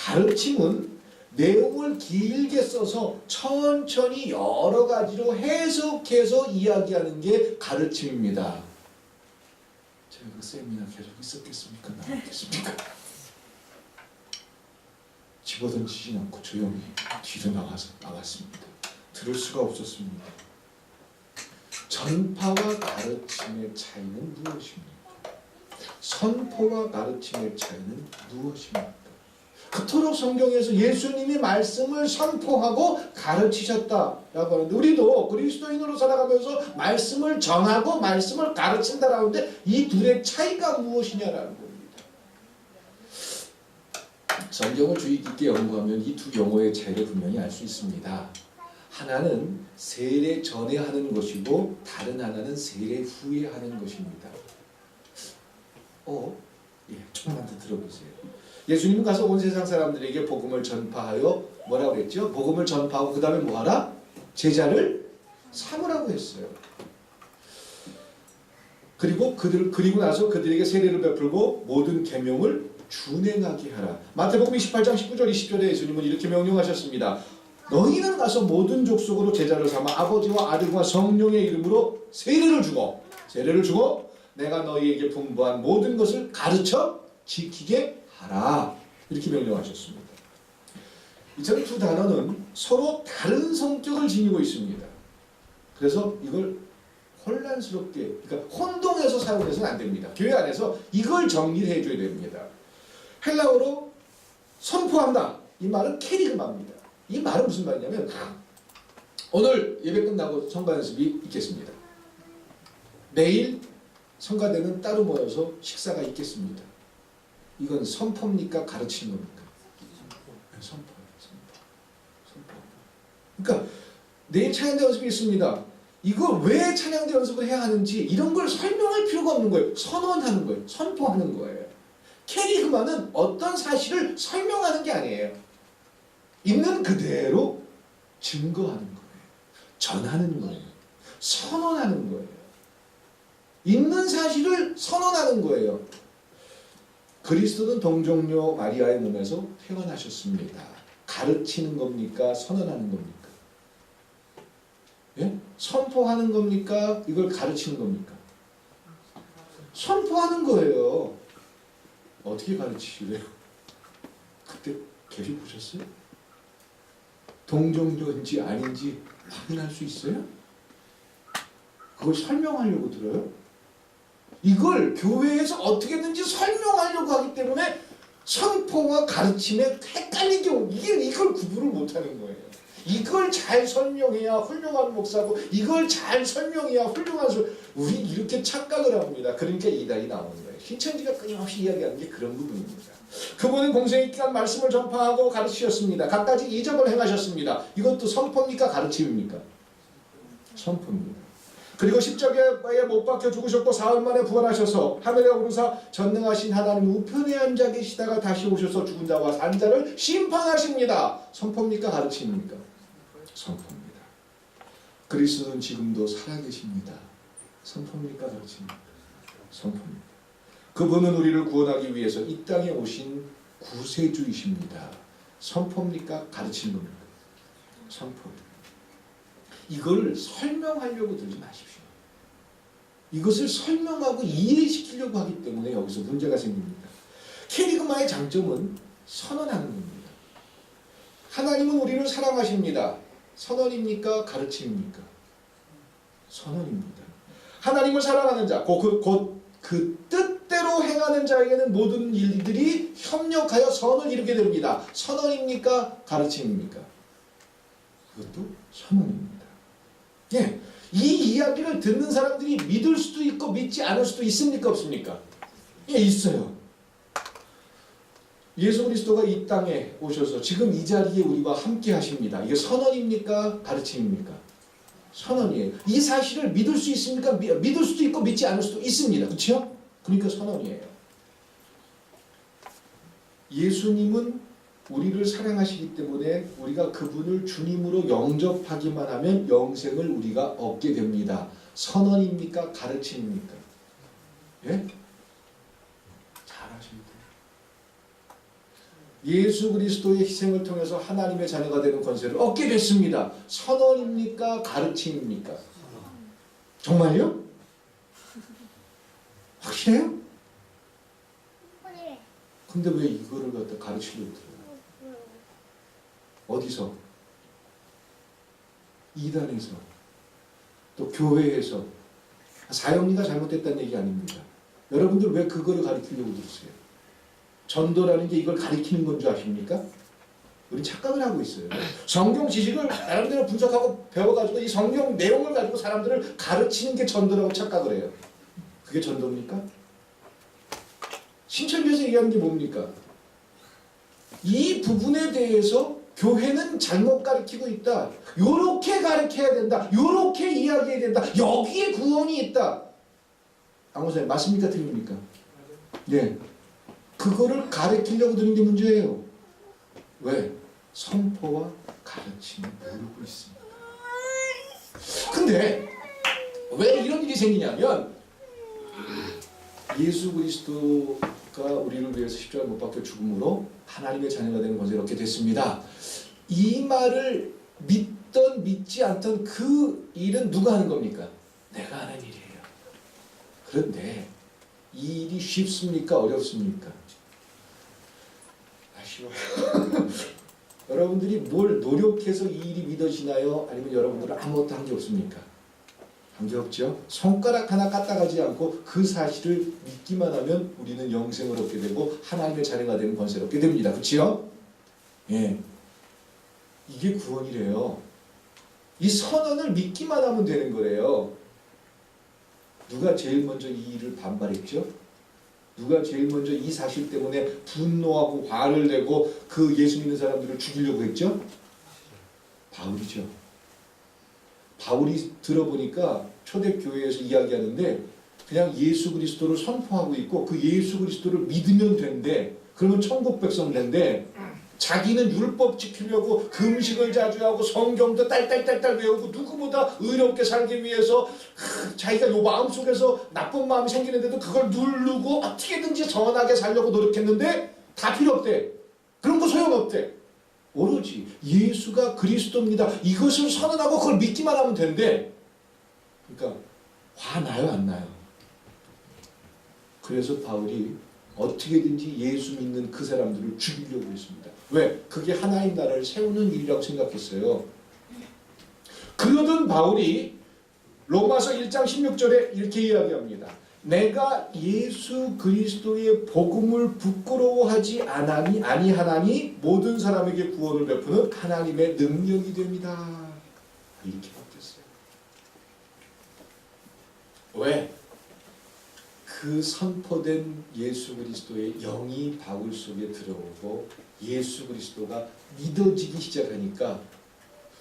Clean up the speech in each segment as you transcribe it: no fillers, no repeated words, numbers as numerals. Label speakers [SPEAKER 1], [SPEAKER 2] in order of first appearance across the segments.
[SPEAKER 1] 가르침은 내용을 길게 써서 천천히 여러 가지로 해석해서 이야기하는 게 가르침입니다. 제가 그 세미나 계속 있었겠습니까? 나왔겠습니까? 집어던지진 않고 조용히 뒤로 나갔습니다. 들을 수가 없었습니다. 전파와 가르침의 차이는 무엇입니까? 선포와 가르침의 차이는 무엇입니까? 그토록 성경에서 예수님이 말씀을 선포하고 가르치셨다라고 하는데, 우리도 그리스도인으로 살아가면서 말씀을 전하고 말씀을 가르친다라고 하는데, 이 둘의 차이가 무엇이냐라는 겁니다. 성경을 주의 깊게 연구하면 이 두 용어의 차이를 분명히 알 수 있습니다. 하나는 세례 전에 하는 것이고 다른 하나는 세례 후에 하는 것입니다. 조금만 더 들어보세요. 예수님은 가서 온 세상 사람들에게 복음을 전파하여 뭐라고 그랬죠? 복음을 전파하고 그 다음에 뭐하라? 제자를 삼으라고 했어요. 그리고 나서 그들에게 세례를 베풀고 모든 계명을 준행하게 하라. 마태복음 28장 19절 20절에 예수님은 이렇게 명령하셨습니다. 너희는 가서 모든 족속으로 제자를 삼아 아버지와 아들과 성령의 이름으로 세례를 주고 내가 너희에게 분부한 모든 것을 가르쳐 지키게 하라. 이렇게 명령하셨습니다. 이처럼 두 단어는 서로 다른 성격을 지니고 있습니다. 그래서 이걸 혼란스럽게, 그러니까 혼동해서 사용해서는 안 됩니다. 교회 안에서 이걸 정리를 해줘야 됩니다. 헬라어로 선포한다. 이 말은 캐리그마입니다. 이 말은 무슨 말이냐면, 오늘 예배 끝나고 성가 연습이 있겠습니다. 내일 성가대는 따로 모여서 식사가 있겠습니다. 이건 선포입니까? 가르치는 겁니까? 선포예요. 선포. 그러니까 내일 찬양대 연습이 있습니다. 이거 왜 찬양대 연습을 해야 하는지 이런 걸 설명할 필요가 없는 거예요. 선언하는 거예요. 선포하는 거예요. 캐리그마는 어떤 사실을 설명하는 게 아니에요. 있는 그대로 증거하는 거예요. 전하는 거예요. 선언하는 거예요. 있는 사실을 선언하는 거예요. 그리스도는 동정녀 마리아의 몸에서 태어나셨습니다. 가르치는 겁니까? 선언하는 겁니까? 예? 선포하는 겁니까? 이걸 가르치는 겁니까? 선포하는 거예요. 어떻게 가르치시래요? 그때 계시 보셨어요? 동정녀인지 아닌지 확인할 수 있어요? 그걸 설명하려고 들어요? 이걸 교회에서 어떻게 했는지 설명하려고 하기 때문에 선포와 가르침에 헷갈린 경우, 이걸 구분을 못하는 거예요. 이걸 잘 설명해야 훌륭한 목사고, 이걸 잘 설명해야 훌륭한 우리 이렇게 착각을 합니다. 그러니까 이단이 나오는 거예요. 신천지가 끊임없이 이야기하는 게 그런 부분입니다. 그분은 공생의 기간 말씀을 전파하고 가르치셨습니다. 갖가지 이적을 행하셨습니다. 이것도 선포입니까? 가르침입니까? 선포입니다. 그리고 십자가에 못 박혀 죽으셨고 사흘 만에 부활하셔서 하늘에 오르사 전능하신 하나님 우편에 앉아 계시다가 다시 오셔서 죽은 자와 산 자를 심판하십니다. 선포입니까? 가르침입니까? 선포입니다. 그리스도는 지금도 살아계십니다. 선포입니까? 가르침입니까? 선포입니다. 그분은 우리를 구원하기 위해서 이 땅에 오신 구세주이십니다. 선포입니까? 가르치는 겁니까? 선포입니다. 이걸 설명하려고 들지 마십시오. 이것을 설명하고 이해시키려고 하기 때문에 여기서 문제가 생깁니다. 캐리그마의 장점은 선언하는 겁니다. 하나님은 우리를 사랑하십니다. 선언입니까? 가르침입니까? 선언입니다. 하나님을 사랑하는 자, 곧 그 뜻대로 행하는 자에게는 모든 일들이 협력하여 선을 이루게 됩니다. 선언입니까? 가르침입니까? 그것도 선언입니다. 예, 이 이야기를 듣는 사람들이 믿을 수도 있고 믿지 않을 수도 있습니까? 없습니까? 예, 있어요. 예수 그리스도가 이 땅에 오셔서 지금 이 자리에 우리와 함께 하십니다. 이게 선언입니까? 가르침입니까? 선언이에요. 이 사실을 믿을 수 있습니까? 믿을 수도 있고 믿지 않을 수도 있습니다. 그렇죠? 그러니까 선언이에요. 예수님은 우리를 사랑하시기 때문에 우리가 그분을 주님으로 영접하기만 하면 영생을 우리가 얻게 됩니다. 선언입니까? 가르침입니까? 예? 잘하십니다. 예수 그리스도의 희생을 통해서 하나님의 자녀가 되는 권세를 얻게 됐습니다. 선언입니까? 가르침입니까? 정말요? 확실해요? 근데 왜 이거를 갖다 가르치려고 들어요? 어디서? 이단에서, 또 교회에서. 사형리가 잘못됐다는 얘기 아닙니다. 여러분들 왜 그거를 가르치려고 들으세요? 전도라는 게 이걸 가르치는 건 줄 아십니까? 우리 착각을 하고 있어요. 성경 지식을 나름대로 분석하고 배워가지고 이 성경 내용을 가지고 사람들을 가르치는 게 전도라고 착각을 해요. 그게 전도입니까? 신천지에서 얘기하는 게 뭡니까? 이 부분에 대해서 교회는 잘못 가르치고 있다. 요렇게 가르쳐야 된다. 요렇게 이야기해야 된다. 여기에 구원이 있다. 강호사님 맞습니까? 틀립니까? 예. 그거를 가르치려고 드는 게 문제예요. 왜? 선포와 가르침을 모르고 있습니다. 근데 왜 이런 일이 생기냐면 예수 그리스도가 우리를 위해서 십자가에 못 박혀 죽음으로 하나님의 자녀가 되는 권세를 얻게 됐습니다. 이 말을 믿던 믿지 않던 그 일은 누가 하는 겁니까? 내가 하는 일이에요. 그런데 이 일이 쉽습니까? 어렵습니까? 아쉬워요. 여러분들이 뭘 노력해서 이 일이 믿어지나요? 아니면 여러분들은 아무것도 한 게 없습니까? 한 게 없죠. 손가락 하나 까딱하지 않고 그 사실을 믿기만 하면 우리는 영생을 얻게 되고 하나님의 자녀가 되는 권세를 얻게 됩니다. 그렇죠? 예. 이게 구원이래요. 이 선언을 믿기만 하면 되는 거래요. 누가 제일 먼저 이 일을 반발했죠? 누가 제일 먼저 이 사실 때문에 분노하고 화를 내고 그 예수 믿는 사람들을 죽이려고 했죠? 바울이죠. 바울이 들어보니까 초대교회에서 이야기하는데 그냥 예수 그리스도를 선포하고 있고 그 예수 그리스도를 믿으면 된대. 그러면 천국 백성 된대. 자기는 율법 지키려고 금식을 자주 하고 성경도 딸딸딸딸 외우고 누구보다 의롭게 살기 위해서 자기가 요 마음속에서 나쁜 마음이 생기는데도 그걸 누르고 어떻게든지 선하게 살려고 노력했는데 다 필요 없대. 그런 거 소용없대. 오로지 예수가 그리스도입니다. 이것을 선언하고 그걸 믿기만 하면 된대. 그러니까 화나요? 안 나요? 그래서 바울이 어떻게든지 예수 믿는 그 사람들을 죽이려고 했습니다. 왜? 그게 하나님 나라를 세우는 일이라고 생각했어요. 그러던 바울이 로마서 1장 16절에 이렇게 이야기합니다. 내가 예수 그리스도의 복음을 부끄러워하지 아니하나니 모든 사람에게 구원을 베푸는 하나님의 능력이 됩니다. 이렇게 바뀌었어요. 왜? 그 선포된 예수 그리스도의 영이 바울 속에 들어오고 예수 그리스도가 믿어지기 시작하니까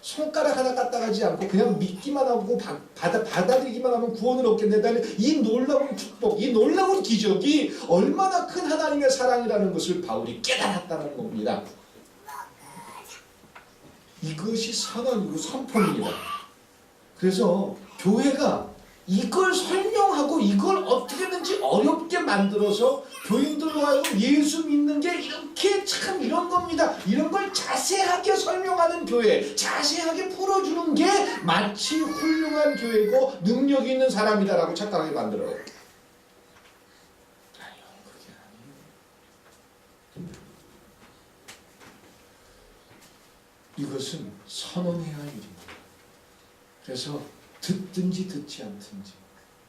[SPEAKER 1] 손가락 하나 까딱하지 않고 그냥 믿기만 하고 받아들이기만 하면 구원을 얻게 된다는 이 놀라운 축복, 이 놀라운 기적이 얼마나 큰 하나님의 사랑이라는 것을 바울이 깨달았다는 겁니다. 이것이 선언이고 선포입니다. 그래서 교회가 이걸 설명하고 이걸 어떻게든지 어렵게 만들어서 교인들로 하여금 예수 믿는 게 이렇게 참 이런 겁니다. 이런 걸 자세하게 설명하는 교회, 자세하게 풀어주는 게 마치 훌륭한 교회고 능력이 있는 사람이다라고 착각하게 만들어요. 아니요, 그게 아니에요. 이것은 선언해야 할 일입니다. 그래서 듣든지 듣지 않든지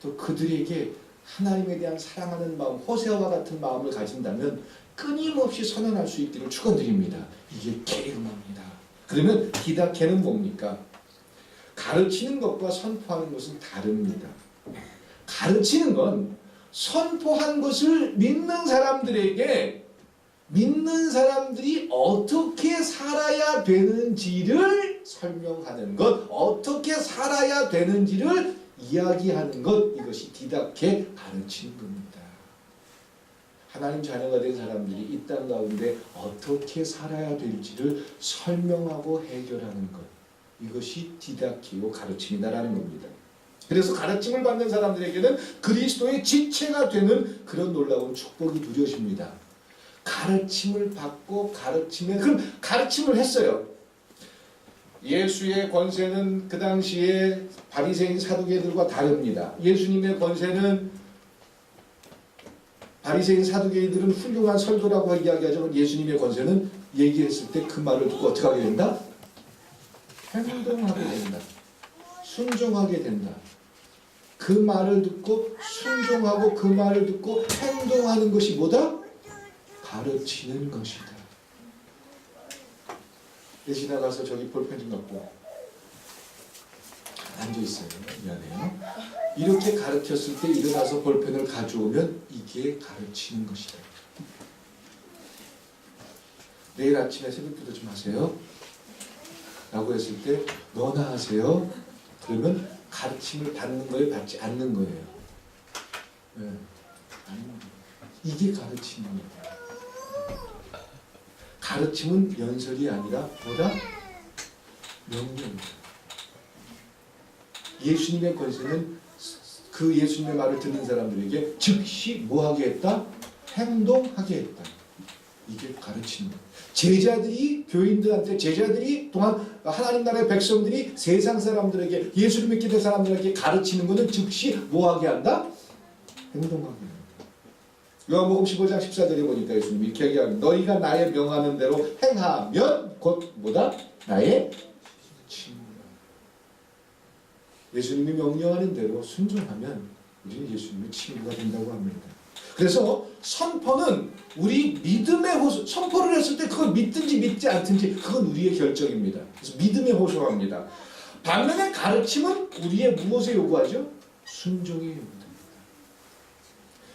[SPEAKER 1] 또 그들에게 하나님에 대한 사랑하는 마음, 호세아와 같은 마음을 가진다면 끊임없이 선언할 수 있기를 축원드립니다. 이게 계엄합니다. 그러면 디다케는 뭡니까? 가르치는 것과 선포하는 것은 다릅니다. 가르치는 건 선포한 것을 믿는 사람들이 어떻게 살아야 되는지를 설명하는 것, 어떻게 살아야 되는지를 이야기하는 것, 이것이 디다케 가르치는 겁니다. 하나님 자녀가 된 사람들이 이 땅 가운데 어떻게 살아야 될지를 설명하고 해결하는 것, 이것이 디다케요 가르침이다라는 겁니다. 그래서 가르침을 받는 사람들에게는 그리스도의 지체가 되는 그런 놀라운 축복이 누려집니다. 가르침을 받고 그럼 가르침을 했어요. 예수의 권세는 그 당시에 바리새인 사두개들과 다릅니다. 예수님의 권세는 바리새인 사두개인들은 훌륭한 설교라고 이야기하지만 예수님의 권세는 얘기했을 때 그 말을 듣고 어떻게 하게 된다? 행동하게 된다. 순종하게 된다. 그 말을 듣고 순종하고 그 말을 듣고 행동하는 것이 뭐다? 가르치는 것이다. 지나가서 저기 볼펜 좀 갖고 앉아있어요. 미안해요. 이렇게 가르쳤을 때 일어나서 볼펜을 가져오면 이게 가르치는 것이다. 내일 아침에 새벽기도 좀 하세요. 라고 했을 때 너나 하세요. 그러면 가르침을 받는 거예요? 받지 않는 거예요? 네. 이게 가르치는 거예요. 가르침은 연설이 아니라 뭐다? 명령이다. 예수님의 권세는 그 예수님의 말을 듣는 사람들에게 즉시 뭐하게 했다? 행동하게 했다. 이게 가르치는 거예요. 제자들이 교인들한테 제자들이 또한 하나님 나라의 백성들이 세상 사람들에게 예수를 믿게 된 사람들에게 가르치는 것은 즉시 뭐하게 한다? 행동하게 한다. 요한복음 15장 14절에 보니까 예수님이 이렇게 얘기합니다. 너희가 나의 명하는 대로 행하면 곧 뭐다? 나의 친구다. 예수님이 명령하는 대로 순종하면 우리는 예수님의 친구가 된다고 합니다. 그래서 선포는 우리 믿음의 호소, 선포를 했을 때 그걸 믿든지 믿지 않든지 그건 우리의 결정입니다. 그래서 믿음에 호소합니다. 반면에 가르침은 우리의 무엇에 요구하죠? 순종에 요구합니다.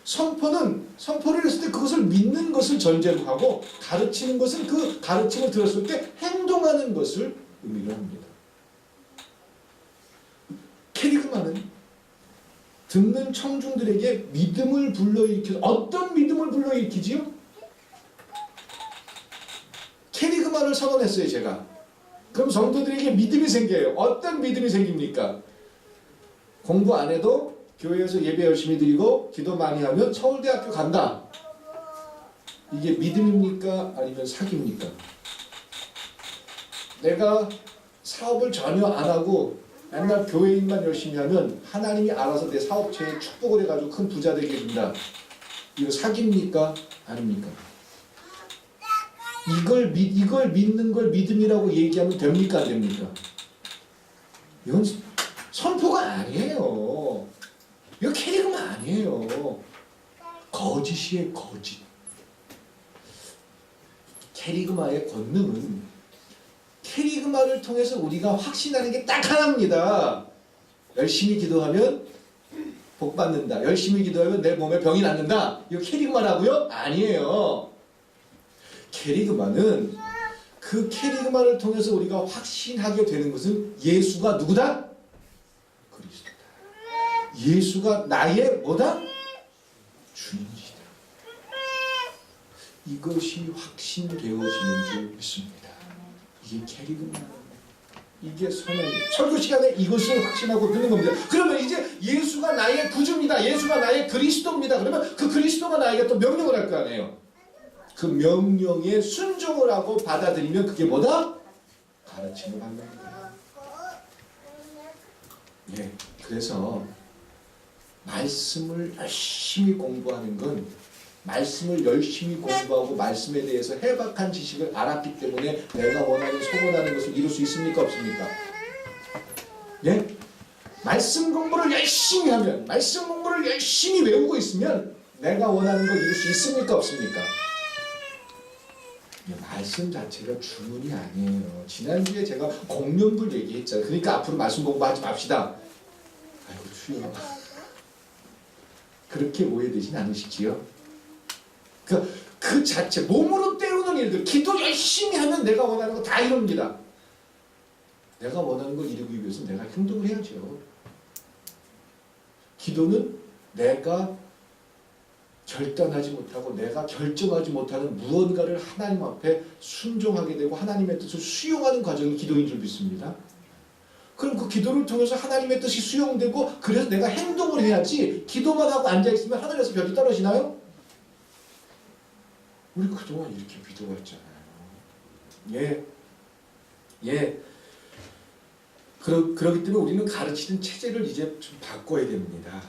[SPEAKER 1] 선포를 했을 때 그것을 믿는 것을 전제로 하고 가르치는 것은 그 가르침을 들었을 때 행동하는 것을 의미로 합니다. 캐리그마는 듣는 청중들에게 믿음을 불러일으켜 어떤 믿음을 불러일으키지요? 캐리그마를 선언했어요. 제가. 그럼 성도들에게 믿음이 생겨요. 어떤 믿음이 생깁니까? 공부 안 해도 교회에서 예배 열심히 드리고 기도 많이 하면 서울대학교 간다. 이게 믿음입니까? 아니면 사기입니까? 내가 사업을 전혀 안 하고 맨날 교회 일만 열심히 하면 하나님이 알아서 내 사업체에 축복을 해가지고 큰 부자 되게 해준다. 이거 사기입니까? 아닙니까? 이걸 믿는 걸 믿음이라고 얘기하면 됩니까? 안 됩니까? 이건 선포가 아니에요. 이거 캐리그마 아니에요. 거짓이에요. 거짓. 캐리그마의 권능은 캐리그마를 통해서 우리가 확신하는 게 딱 하나입니다. 열심히 기도하면 복 받는다. 열심히 기도하면 내 몸에 병이 낫는다. 이거 캐리그마라고요? 아니에요. 캐리그마는 그 캐리그마를 통해서 우리가 확신하게 되는 것은 예수가 누구다? 그리스도다. 예수가 나의 뭐다? 주님이시다. 이것이 확신되어지는 줄 믿습니다. 이게 캐리그마. 이게 선언입니다. 설교 시간에 이것을 확신하고 듣는 겁니다. 그러면 이제 예수가 나의 구주입니다. 예수가 나의 그리스도입니다. 그러면 그 그리스도가 나에게 또 명령을 할 거 아니에요. 그 명령에 순종을 하고 받아들이면 그게 뭐다? 가르침을 받는 거예요. 예, 그래서 말씀을 열심히 공부하는 건 말씀을 열심히 공부하고 말씀에 대해서 해박한 지식을 알았기 때문에 내가 원하는 소원하는 것을 이룰 수 있습니까? 없습니까? 예? 말씀 공부를 열심히 하면 말씀 공부를 열심히 외우고 있으면 내가 원하는 걸 이룰 수 있습니까? 없습니까? 말씀 자체가 주문이 아니에요. 지난주에 제가 공명불 얘기했잖아요. 그러니까 앞으로 말씀 공부하지 맙시다. 아이고 주여. 그렇게 오해되진 않으시지요? 그 자체 몸으로 때우는 일들 기도 열심히 하면 내가 원하는 거 다 이룹니다. 내가 원하는 걸 이루기 위해서 내가 행동을 해야죠. 기도는 내가 결단하지 못하고 내가 결정하지 못하는 무언가를 하나님 앞에 순종하게 되고 하나님의 뜻을 수용하는 과정이 기도인 줄 믿습니다. 그럼 그 기도를 통해서 하나님의 뜻이 수용되고 그래서 내가 행동을 해야지 기도만 하고 앉아있으면 하늘에서 별이 떨어지나요? 우리 그동안 이렇게 믿어왔잖아요. 예, 예. 그렇기 때문에 우리는 가르치는 체제를 이제 좀 바꿔야 됩니다.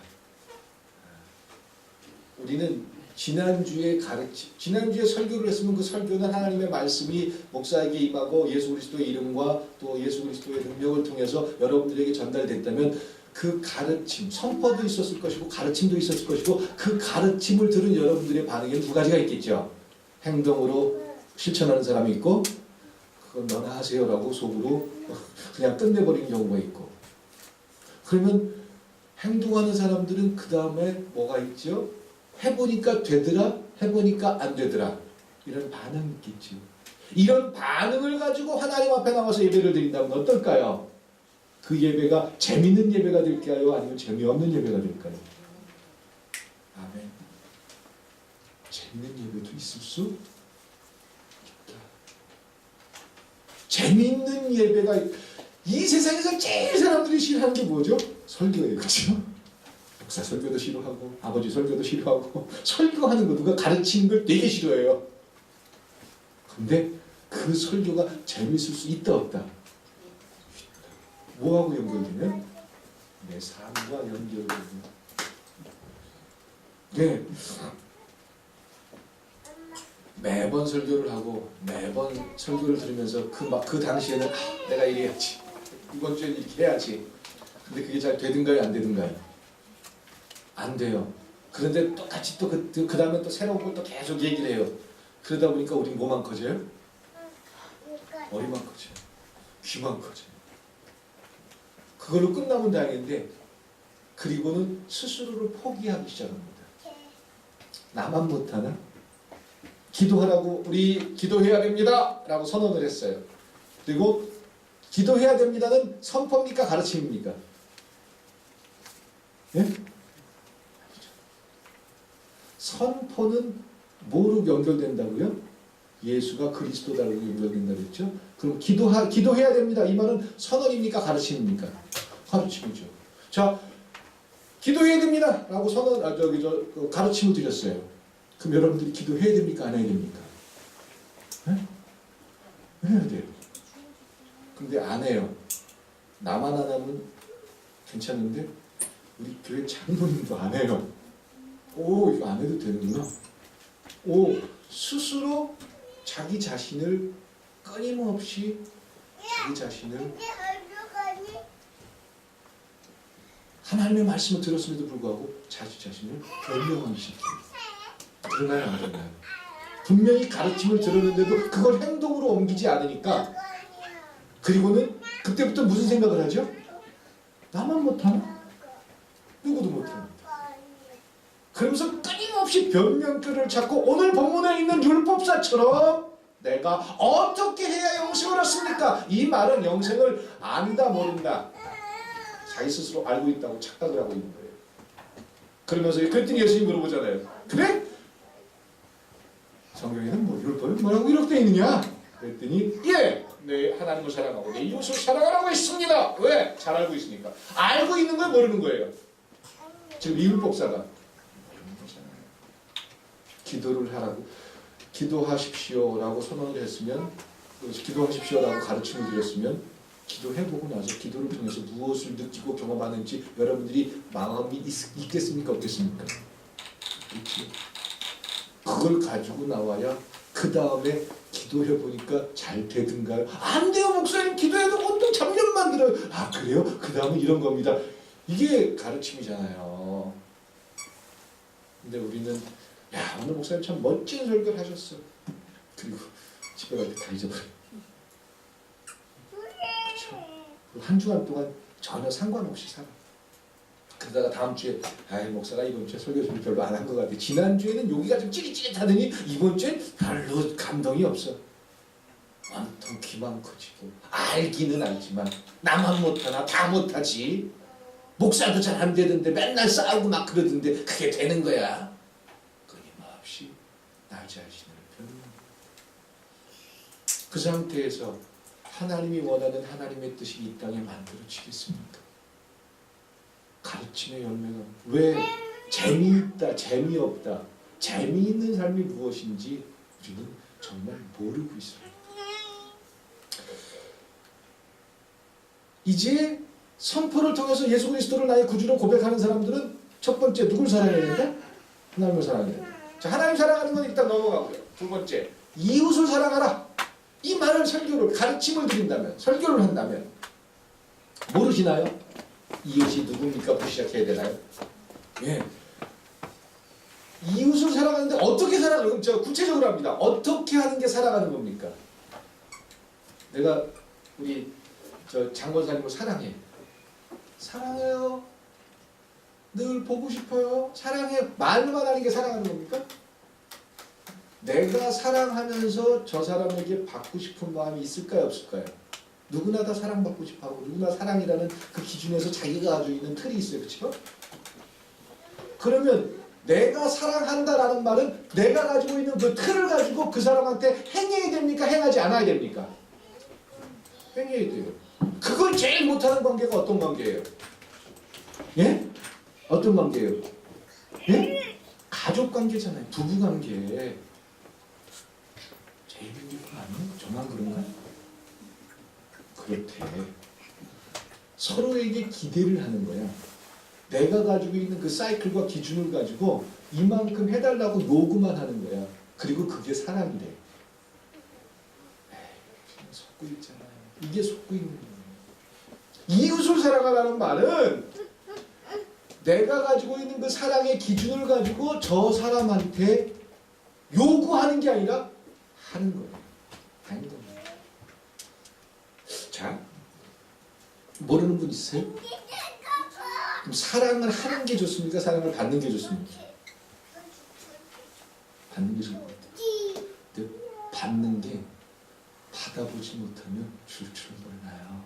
[SPEAKER 1] 우리는 지난주에 설교를 했으면 그 설교는 하나님의 말씀이 목사에게 임하고 예수 그리스도의 이름과 또 예수 그리스도의 능력을 통해서 여러분들에게 전달됐다면 그 가르침, 선포도 있었을 것이고 가르침도 있었을 것이고 그 가르침을 들은 여러분들의 반응에는 두 가지가 있겠죠. 행동으로 실천하는 사람이 있고 그건 너나 하세요라고 속으로 그냥 끝내버리는 경우가 있고, 그러면 행동하는 사람들은 그 다음에 뭐가 있죠? 해보니까 되더라, 해보니까 안 되더라, 이런 반응이 있겠죠. 이런 반응을 가지고 하나님 앞에 나와서 예배를 드린다면 어떨까요? 그 예배가 재밌는 예배가 될까요? 아니면 재미없는 예배가 될까요? 아멘. 재밌는 예배도 있을 수 있다. 재미있는 예배가, 이 세상에서 제일 사람들이 싫어하는 게 뭐죠? 설교예요. 그렇죠? 목사 설교도 싫어하고 아버지 설교도 싫어하고 설교하는 거, 누가 가르치는 걸 되게 싫어해요. 근데 그 설교가 재밌을 수 있다 없다? 뭐하고 연결되면? 내 삶과 연결되면. 네. 매번 설교를 하고 매번 설교를 들으면서 그 당시에는 내가 이래야지, 이번 주에 이렇게 해야지. 근데 그게 잘 되든가요, 안 되든가요? 안 돼요. 그런데 똑같이 또 그 다음에 또 새로운 걸 또 계속 얘기를 해요. 그러다 보니까 우린 뭐만 커져요? 머리만 커져요. 귀만 커져요. 그걸로 끝나면 다행인데, 그리고는 스스로를 포기하기 시작합니다. 나만 못하나? 기도하라고, 우리 기도해야 됩니다 라고 선언을 했어요. 그리고 기도해야 됩니다는 선포입니까, 가르침입니까? 예? 선포는 뭐로 연결된다고요? 예수가 그리스도다라고 연결된다고 했죠. 그럼 기도해야 됩니다, 이 말은 선언입니까, 가르침입니까? 가르침이죠. 자, 기도해야 됩니다 라고 가르침을 드렸어요. 그럼 여러분들이 기도해야 됩니까, 안 해야 됩니까? 네? 해야 돼요. 근데 안 해요. 나만 안 하면 괜찮은데 우리 교회 장로님도 안 해요. 오, 이거 안 해도 되는구나. 오, 스스로 자기 자신을 끊임없이 하나님의 말씀을 들었음에도 불구하고 자기 자신을 변명하기 시작해요. 그러나요, 안 그러나요? 분명히 가르침을 들었는데도 그걸 행동으로 옮기지 않으니까, 그리고는 그때부터 무슨 생각을 하죠? 나만 못하나? 누구도 못합니다. 그러면서 끊임없이 변명거리를 찾고 오늘 본문에 있는 율법사처럼 내가 어떻게 해야 영생을 얻습니까? 이 말은 영생을 안다 모른다, 자기 스스로 알고 있다고 착각을 하고 있는 거예요. 그러면서 그랬더니 예수님이 물어보잖아요. 그래? 성경에는 뭐 율법이 뭐라고 이렇게 되어 있느냐? 그랬더니 예! 내 하나님을 사랑하고 내 이웃을 사랑하라고 했습니다. 왜? 잘 알고 있으니까. 알고 있는 걸 모르는 거예요. 지금 이 율법사가 모르는 거잖아요. 기도를 하라고, 기도하십시오라고 선언을 했으면, 기도하십시오라고 가르침을 드렸으면, 기도해보고 나서 기도를 통해서 무엇을 느끼고 경험하는지 여러분들이 마음이 있겠습니까, 없겠습니까? 있지. 그걸 가지고 나와야 그 다음에 기도해보니까 잘 되든가요? 안 돼요, 목사님. 기도해도 온통 잡념만 들어요. 아, 그래요? 그 다음은 이런 겁니다. 이게 가르침이잖아요. 근데 우리는 야, 오늘 목사님 참 멋진 설교를 하셨어. 그리고 집에 갈 때 다 잊어버려요. 그렇죠? 한 주간 동안 전혀 상관없이 살아. 그러다가 다음 주에 아이, 목사가 이번 주에 설교 좀 별로 안 한 것 같아. 지난주에는 여기가 좀 찌릿찌릿하더니 이번 주엔 별로 감동이 없어. 온통 귀만 커지고 알기는 알지만 나만 못하나, 다 못하지. 목사도 잘 안 되던데 맨날 싸우고 막 그러던데 그게 되는 거야. 끊임없이 나 자신을 변호합니다. 그 상태에서 하나님이 원하는 하나님의 뜻이 이 땅에 만들어지겠습니까? 가르침의 열매가 왜 재미있다, 재미없다, 재미있는 삶이 무엇인지 우리는 정말 모르고 있어요. 이제 선포를 통해서 예수 그리스도를 나의 구주로 고백하는 사람들은 첫 번째 누굴 사랑해야 된다? 하나님을 사랑해야 된다. 자, 하나님 사랑하는 건 일단 넘어가고요. 두 번째, 이웃을 사랑하라. 이 말을 설교를 가르침을 드린다면, 설교를 한다면 모르시나요? 이웃이 누굽니까? 부터 시작해야 되나요? 예. 이웃을 사랑하는데 어떻게 사랑해요? 저 구체적으로 합니다. 어떻게 하는 게 사랑하는 겁니까? 내가 우리 저 장권사님을 사랑해. 사랑해요. 늘 보고 싶어요. 사랑해. 말만 하는 게 사랑하는 겁니까? 내가 사랑하면서 저 사람에게 받고 싶은 마음이 있을까요? 없을까요? 누구나 다 사랑받고 싶어하고 누구나 사랑이라는 그 기준에서 자기가 가지고 있는 틀이 있어요. 그렇죠? 그러면 내가 사랑한다라는 말은 내가 가지고 있는 그 틀을 가지고 그 사람한테 행해야 됩니까? 행하지 않아야 됩니까? 행해야 돼요. 그걸 제일 못하는 관계가 어떤 관계예요? 예? 어떤 관계예요? 예? 가족 관계잖아요. 부부 관계. 제일 힘든 거 아니에요? 저만 그런가? 그렇대. 서로에게 기대를 하는 거야. 내가 가지고 있는 그 사이클과 기준을 가지고 이만큼 해달라고 요구만 하는 거야. 그리고 그게 사랑이래. 에이, 속고 있잖아요. 이게 속고 있는 거예요. 이웃을 사랑하라는 말은 내가 가지고 있는 그 사랑의 기준을 가지고 저 사람한테 요구하는 게 아니라 하는 거예요. 하는 겁니다. 자, 모르는 분 있어요? 그럼 사랑을 하는 게 좋습니까? 사랑을 받는 게 좋습니까? 받는 게 좋을 것 같아요. 근데 받는 게 받아보지 못하면 줄 줄 몰라요.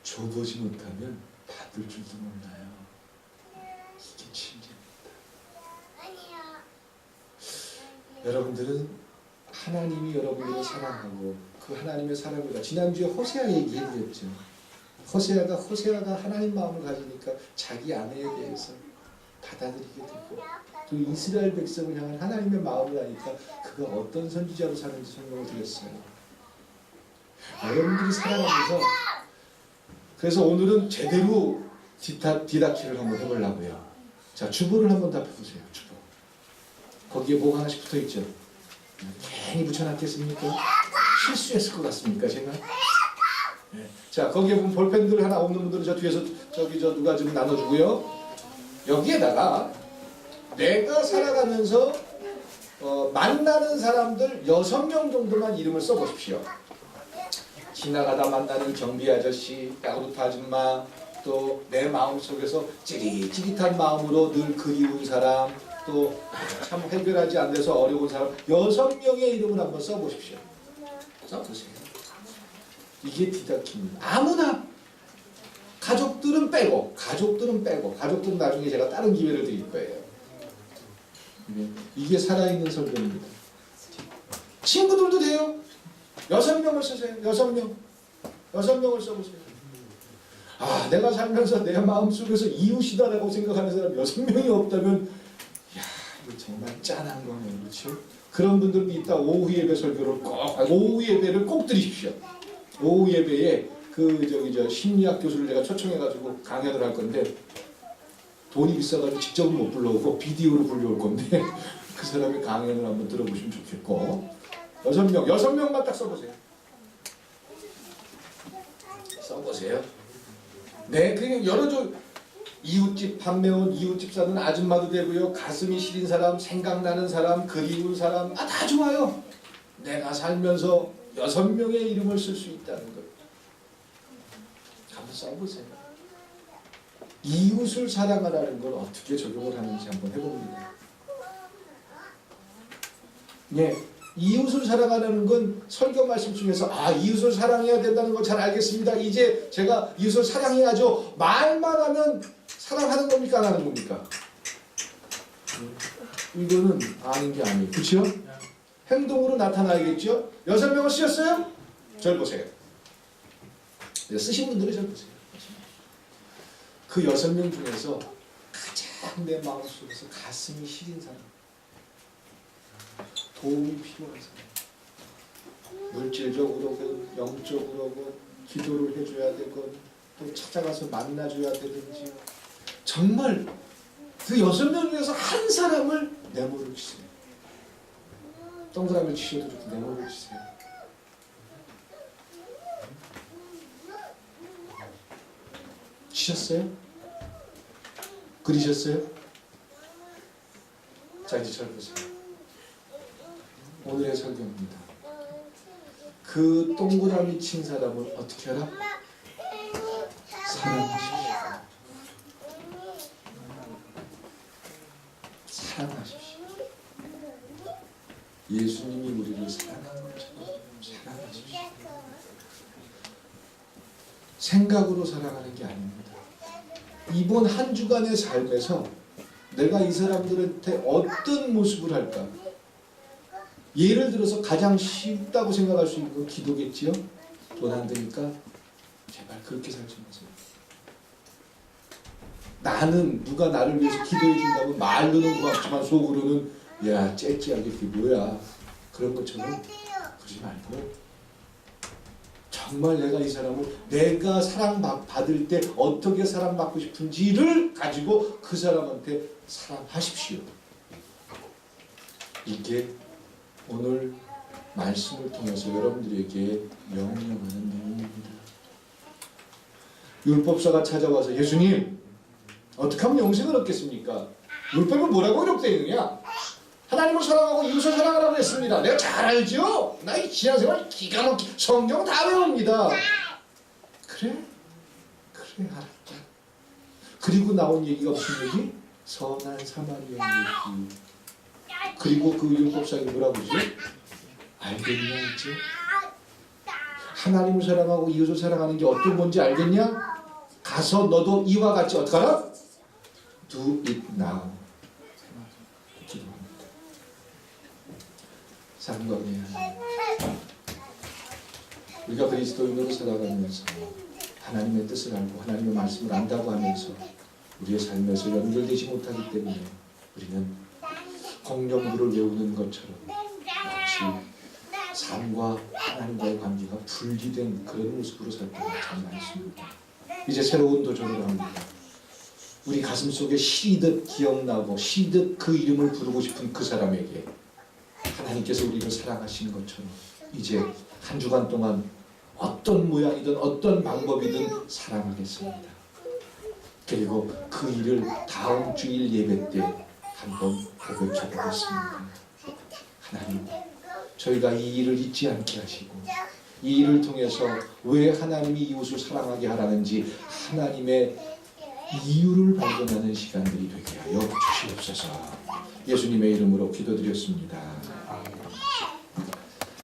[SPEAKER 1] 줘보지 못하면 받을 줄도 몰라요. 이게 진짜입니다. 여러분들은 하나님이 여러분을 사랑하고 그 하나님의 사랑을 지난주에 호세아 얘기해드렸죠. 호세아가 하나님 마음을 가지니까 자기 아내에 대해서 받아들이게 되고 또 이스라엘 백성을 향한 하나님의 마음을 아니까 그가 어떤 선지자로 사는지 설명을 드렸어요. 여러분들이 살아가면서 그래서 오늘은 제대로 디다키를 한번 해보려고요. 자, 주보를 한번 답해보세요. 주보. 거기에 뭐가 하나씩 붙어있죠? 괜히 붙여놨겠습니까? 실수했을 것 같습니까, 제가? 네. 자, 거기에 보면 볼펜들 하나 없는 분들은 저 뒤에서 저 누가 좀 나눠주고요. 여기에다가 내가 살아가면서 만나는 사람들 6명 정도만 이름을 써보십시오. 지나가다 만나는 경비 아저씨, 야구르트 아줌마, 또 내 마음속에서 찌릿찌릿한 마음으로 늘 그리운 사람, 또 참 해결하지 안 돼서 어려운 사람 6명의 이름을 한번 써보십시오. 써보세요. 이게 디다키입니다. 아무나 가족들은 빼고 가족들은 나중에 제가 다른 기회를 드릴 거예요. 이게 살아있는 설교입니다. 친구들도 돼요. 6명을 쓰세요. 6명을 써보세요. 아, 내가 살면서 내 마음속에서 이웃이다라고 생각하는 사람 6명이 없다면 야, 이거 정말 짠한 거네요. 그렇죠? 그런 분들도 이따 오후 예배 설교를 오후 예배를 꼭 드리십시오. 오후 예배에 저 심리학 교수를 내가 초청해가지고 강연을 할 건데 돈이 비싸가지고 직접은 못 불러오고 비디오로 불려올 건데 그 사람의 강연을 한번 들어보시면 좋겠고 6명만 딱 써보세요. 써보세요. 네, 그냥 여러 이웃집 밥 매운 이웃집 사는 아줌마도 되고요. 가슴이 시린 사람, 생각나는 사람, 그리운 사람 다 좋아요. 내가 살면서 6명의 이름을 쓸 수 있다는 걸 한번 써보세요. 이웃을 사랑하라는 걸 어떻게 적용을 하는지 한번 해봅니다. 네, 이웃을 사랑하라는 건 설교 말씀 중에서 이웃을 사랑해야 된다는 걸 잘 알겠습니다. 이제 제가 이웃을 사랑해야죠. 말만 하면 사랑하는 겁니까? 안 하는 겁니까? 이거는 아닌 게 아니에요. 그렇죠? 행동으로 나타나야겠죠? 6명을 쓰셨어요? 절 보세요. 쓰신 분들은 절 보세요. 그 6명 중에서 가장 내 마음속에서 가슴이 시린 사람 도움이 필요한 사람, 물질적으로든 영적으로든 기도를 해줘야 되건 또 찾아가서 만나줘야 되든지, 정말 그 6명 중에서 한 사람을 내모를 치세요. 동그라미를 치셔도 이렇게 내모를 치세요. 치셨어요? 그리셨어요? 자, 이제 잘 보세요. 오늘의 설교입니다. 그 동그라미 친 사람을 어떻게 하라? 사랑하십시오. 사랑하십시오. 예수님이 우리를 사랑한 것처럼 사랑하십시오. 생각으로 사랑하는 게 아닙니다. 이번 한 주간의 삶에서 내가 이 사람들한테 어떤 모습을 할까? 예를 들어서 가장 쉽다고 생각할 수 있는 건 기도겠지요? 돈 안 되니까 제발 그렇게 살지 마세요. 나는 누가 나를 위해서 기도해 준다면 말로는 고맙지만 속으로는 야 째찌하게 그게 뭐야, 그런 것처럼 그러지 말고 정말 내가 이 사람을 내가 사랑받을 때 어떻게 사랑받고 싶은지를 가지고 그 사람한테 사랑하십시오. 이게 오늘 말씀을 통해서 여러분들에게 명령하는 내용입니다. 율법사가 찾아와서 예수님 어떻게 하면 영생을 얻겠습니까? 율법은 뭐라고 기록되어 있느냐? 하나님을 사랑하고 이웃을 사랑하라고 했습니다. 내가 잘 알죠? 나 이 신앙생활 기가 막히게 성경 다 외웁니다. 그래 알았다. 그리고 나온 얘기가 무슨 얘기? 선한 사마리아 얘기. 그리고 그 율법사가 뭐라고 하지? 알겠냐 이제? 하나님을 사랑하고 이웃을 사랑하는 게 어떤 건지 알겠냐? 가서 너도 이와 같이 어떻게 하라? Do it now. 기도합니다. 상관이야. 우리가 그리스도인으로 살아가면서 하나님의 뜻을 알고 하나님의 말씀을 안다고 하면서 우리의 삶에서 연결되지 못하기 때문에 우리는 공용구를 외우는 것처럼 마치 삶과 하나님과의 관계가 분리된 그런 모습으로 살 때가 참 많습니다. 이제 새로운 도전을 합니다. 우리 가슴속에 시리듯 기억나고 시리듯 그 이름을 부르고 싶은 그 사람에게 하나님께서 우리를 사랑하신 것처럼 이제 한 주간 동안 어떤 모양이든 어떤 방법이든 사랑하겠습니다. 그리고 그 일을 다음 주일 예배 때 한번 고백해 보겠습니다. 하나님, 저희가 이 일을 잊지 않게 하시고 이 일을 통해서 왜 하나님이 이웃을 사랑하게 하라는지 하나님의 이유를 발견하는 시간들이 되게 하여 주시옵소서. 예수님의 이름으로 기도드렸습니다.